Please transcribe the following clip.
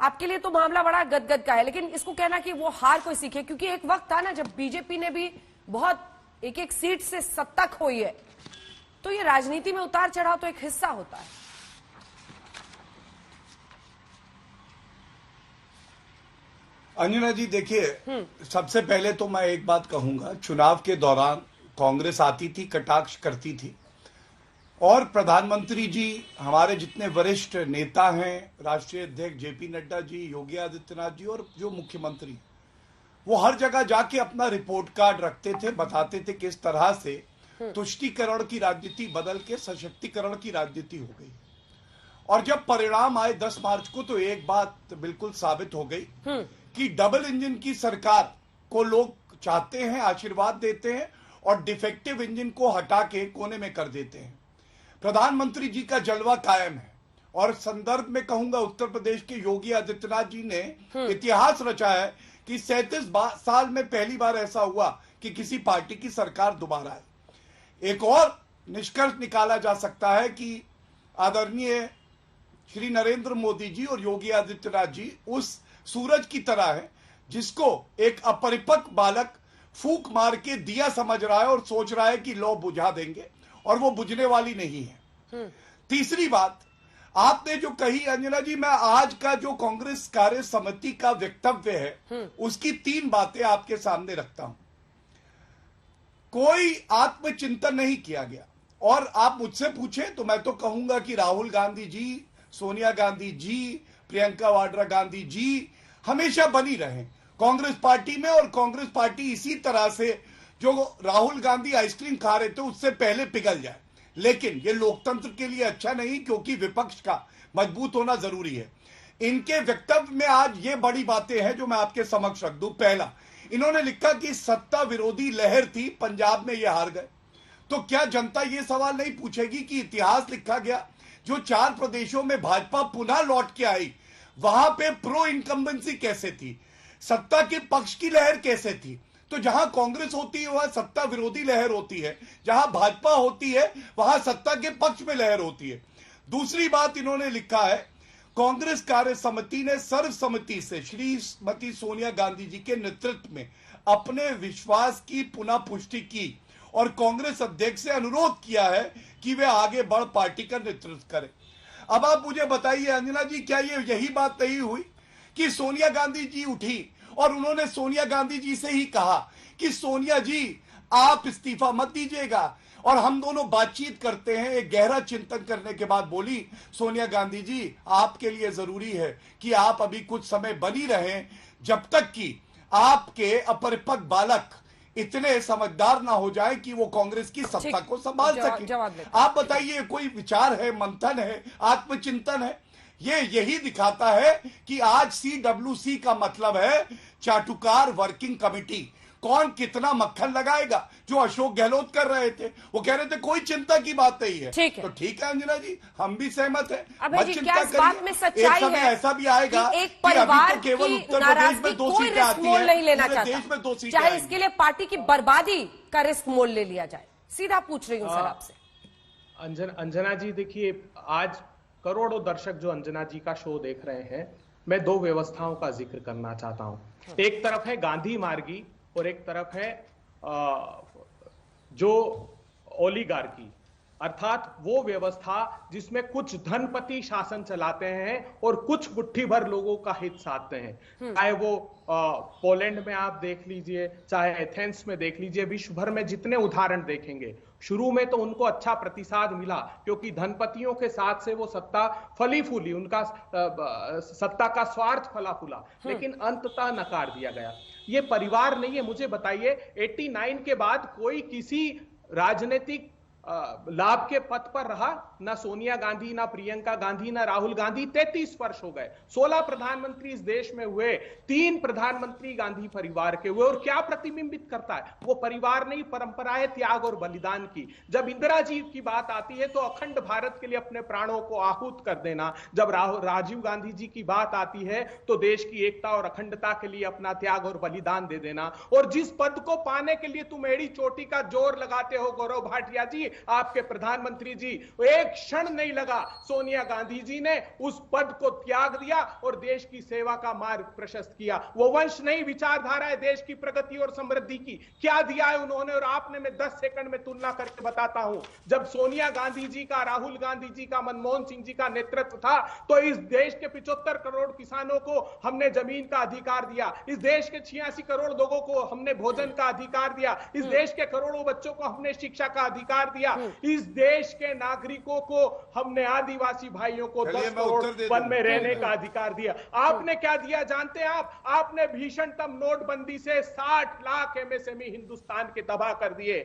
आपके लिए तो मामला बड़ा गदगद का है, लेकिन इसको कहना कि वो हार कोई सीखे, क्योंकि एक वक्त था ना जब बीजेपी ने भी बहुत एक एक सीट से सत्ता खोई है, तो ये राजनीति में उतार चढ़ाव तो एक हिस्सा होता है। अंजना जी देखिए, सबसे पहले तो मैं एक बात कहूंगा, चुनाव के दौरान कांग्रेस आती थी, कटाक्ष करती थी, और प्रधानमंत्री जी, हमारे जितने वरिष्ठ नेता हैं, राष्ट्रीय अध्यक्ष जेपी नड्डा जी, योगी आदित्यनाथ जी और जो मुख्यमंत्री, वो हर जगह जाके अपना रिपोर्ट कार्ड रखते थे, बताते थे किस तरह से तुष्टीकरण की राजनीति बदल के सशक्तिकरण की राजनीति हो गई। और जब परिणाम आए 10 मार्च को, तो एक बात बिल्कुल साबित हो गई कि डबल इंजन की सरकार को लोग चाहते हैं, आशीर्वाद देते हैं, और डिफेक्टिव इंजन को हटा के कोने में कर देते हैं। प्रधानमंत्री जी का जलवा कायम है, और संदर्भ में कहूंगा, उत्तर प्रदेश के योगी आदित्यनाथ जी ने इतिहास रचा है कि 37 साल में पहली बार ऐसा हुआ कि किसी पार्टी की सरकार दोबारा है। एक और निष्कर्ष निकाला जा सकता है कि आदरणीय श्री नरेंद्र मोदी जी और योगी आदित्यनाथ जी उस सूरज की तरह है जिसको एक अपरिपक्व बालक फूंक मार के दिया समझ रहा है और सोच रहा है कि लो बुझा देंगे, और वो बुझने वाली नहीं है। तीसरी बात आपने जो कही अंजना जी, मैं आज का जो कांग्रेस कार्य समिति का वक्तव्य है उसकी 3 बातें आपके सामने रखता हूं। कोई आत्मचिंतन नहीं किया गया, और आप मुझसे पूछे तो मैं तो कहूंगा कि राहुल गांधी जी, सोनिया गांधी जी, प्रियंका वाड्रा गांधी जी हमेशा बनी रहे कांग्रेस पार्टी में, और कांग्रेस पार्टी इसी तरह से, जो राहुल गांधी आइसक्रीम खा रहे थे उससे पहले पिघल जाए। लेकिन ये लोकतंत्र के लिए अच्छा नहीं, क्योंकि विपक्ष का मजबूत होना जरूरी है। इनके वक्तव्य में आज ये बड़ी बातें हैं जो मैं आपके समक्ष रख दूं। पहला, इन्होंने लिखा कि सत्ता विरोधी लहर थी, पंजाब में ये हार गए। तो क्या जनता ये सवाल नहीं पूछेगी कि इतिहास लिखा गया, जो 4 प्रदेशों में भाजपा पुनः लौट के आई, वहां पे प्रो इनकम्बेंसी कैसे थी, सत्ता के पक्ष की लहर कैसे थी? तो जहां कांग्रेस होती है वहां सत्ता विरोधी लहर होती है, जहां भाजपा होती है वहां सत्ता के पक्ष में लहर होती है। दूसरी बात इन्होंने लिखा है, कांग्रेस कार्य समिति ने सर्वसम्मति से श्रीमती सोनिया गांधी जी के नेतृत्व में अपने विश्वास की पुनः पुष्टि की, और कांग्रेस अध्यक्ष से अनुरोध किया है कि वे आगे बढ़ पार्टी का नेतृत्व करें। अब आप मुझे बताइए अंजना जी, क्या ये यही बात नहीं हुई कि सोनिया गांधी जी उठी और उन्होंने सोनिया गांधी जी से ही कहा कि सोनिया जी आप इस्तीफा मत दीजिएगा, और हम दोनों बातचीत करते हैं। एक गहरा चिंतन करने के बाद बोली सोनिया गांधी जी, आपके लिए जरूरी है कि आप अभी कुछ समय बनी रहें, जब तक कि आपके अपरिपक्व बालक इतने समझदार ना हो जाए कि वो कांग्रेस की सत्ता को संभाल सके। आप बताइए, कोई विचार है, मंथन है, आत्मचिंतन है? ये यही दिखाता है कि आज CWC का मतलब है चाटुकार वर्किंग कमेटी। कौन कितना मक्खन लगाएगा, जो अशोक गहलोत कर रहे थे, वो कह रहे थे कोई चिंता की बात नहीं है। तो ठीक है अंजना जी, हम भी सहमत हैं। मत चिंता करिए, एक समय ऐसा भी आएगा कि एक परिवार की केवल उत्तर प्रदेश में 2 सीटें आती हैं, नहीं लेना चाहता, देश में 2 सीटें, चाहे इसके लिए पार्टी की बर्बादी का रिस्क मोल ले लिया जाए। सीधा पूछ रही हूं सर आपसे। अंजना जी देखिए, आज करोड़ों दर्शक जो अंजना जी का शो देख रहे हैं, मैं 2 व्यवस्थाओं का जिक्र करना चाहता हूं। एक तरफ है गांधी मार्गी और एक तरफ है जो ओलिगार्की, अर्थात वो व्यवस्था जिसमें कुछ धनपति शासन चलाते हैं और कुछ मुट्ठी भर लोगों का हित साधते हैं। चाहे वो पोलैंड में आप देख लीजिए, चाहे एथेंस में देख लीजिए, विश्व भर में जितने उदाहरण देखेंगे, शुरू में तो उनको अच्छा प्रतिसाद मिला क्योंकि धनपतियों के साथ से वो सत्ता फली फूली, उनका सत्ता का स्वार्थ फला फूला, लेकिन अंततः नकार दिया गया। ये परिवार नहीं है। मुझे बताइए, 89 के बाद कोई किसी राजनीतिक लाभ के पथ पर रहा? ना सोनिया गांधी, ना प्रियंका गांधी, ना राहुल गांधी। 33 वर्ष हो गए, 16 प्रधानमंत्री इस देश में हुए, 3 प्रधानमंत्री गांधी परिवार के हुए। और क्या प्रतिबिंबित करता है? वो परिवार नहीं, परंपरा है त्याग और बलिदान की। जब इंदिरा जी की बात आती है तो अखंड भारत के लिए अपने प्राणों को आहूत कर देना। जब राजीव गांधी जी की बात आती है तो देश की एकता और अखंडता के लिए अपना त्याग और बलिदान दे देना। और जिस पद को पाने के लिए तुम एड़ी चोटी का जोर लगाते हो गौरव भाटिया जी, आपके प्रधानमंत्री जी, एक क्षण नहीं लगा। सोनिया गांधी जी ने उस पद को त्याग दिया और देश की सेवा का मार्ग प्रशस्त किया। वो वंश नहीं, विचारधारा है देश की प्रगति और समृद्धि की। क्या दिया है उन्होंने और आपने, मैं 10 सेकंड में तुलना करके बताता हूं। जब सोनिया गांधी जी का, राहुल गांधी जी का, मनमोहन सिंह जी का नेतृत्व था तो इस देश के 75 करोड़ किसानों को हमने जमीन का अधिकार दिया, इस देश के 86 करोड़ लोगों को हमने भोजन का अधिकार दिया, इस देश के करोड़ों बच्चों को हमने शिक्षा का अधिकार दिया, इस देश के नागरिकों को हमने, आदिवासी भाइयों को 10 करोड़ वन में रहने का अधिकार दिया। आपने क्या दिया जानते हैं आप? आपने भीषणतम नोटबंदी से 60 लाख एमएसएमई हिंदुस्तान के तबाह कर दिए।